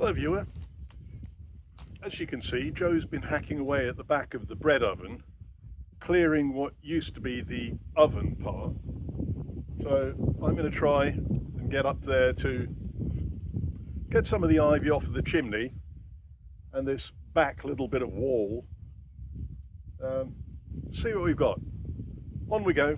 Hello viewer. As you can see, Joe's been hacking away at the back of the bread oven, clearing what used to be the oven part. So I'm going to try and get up there to get some of the ivy off of the chimney and this back little bit of wall. See what we've got. On we go.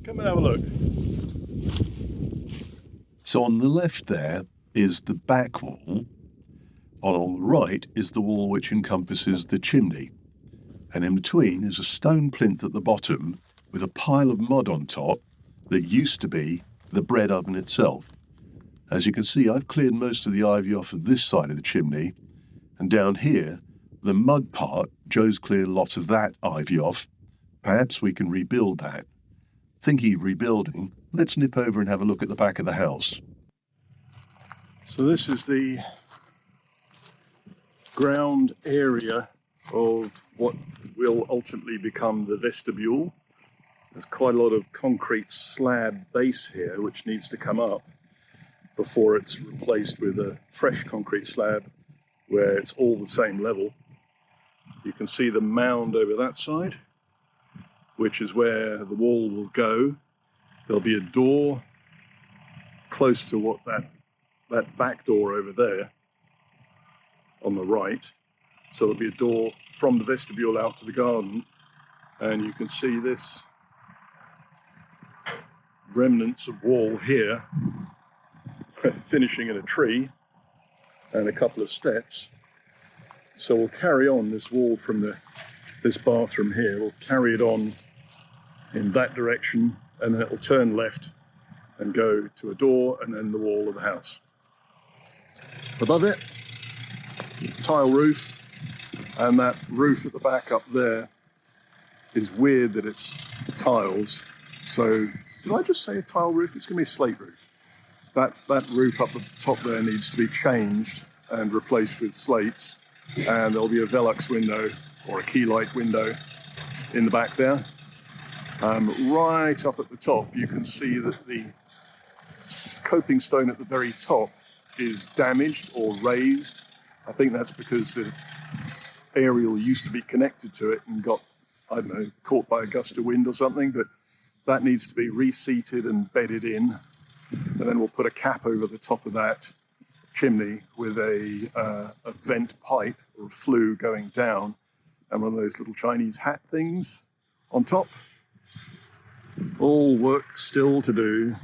Come and have a look. So on the left there is the back wall. On the right is the wall which encompasses the chimney. And in between is a stone plinth at the bottom with a pile of mud on top that used to be the bread oven itself. As you can see, I've cleared most of the ivy off of this side of the chimney, and down here, the mud part, Joe's cleared lots of that ivy off. Perhaps we can rebuild that. Thinking of rebuilding, let's nip over and have a look at the back of the house. So this is the ground area of what will ultimately become the vestibule. There's quite a lot of concrete slab base here which needs to come up before it's replaced with a fresh concrete slab where it's all the same level. You can see the mound over that side, which is where the wall will go. There'll be a door close to what that back door over there on the right. So there'll be a door from the vestibule out to the garden, and you can see this remnants of wall here finishing in a tree and a couple of steps. So we'll carry on this wall from this bathroom here. We'll carry it on in that direction, and then it'll turn left and go to a door and then the wall of the house. Above it, tile roof, and that roof at the back up there is weird that it's tiles. So did I just say a tile roof? It's going to be a slate roof. That roof up the top there needs to be changed and replaced with slates, and there'll be a Velux window or a key light window in the back there. Right up at the top you can see that the coping stone at the very top is damaged or raised. I think that's because the aerial used to be connected to it and got, I don't know, caught by a gust of wind or something, but that needs to be reseated and bedded in. And then we'll put a cap over the top of that chimney with a vent pipe or flue going down, and one of those little Chinese hat things on top. All work still to do.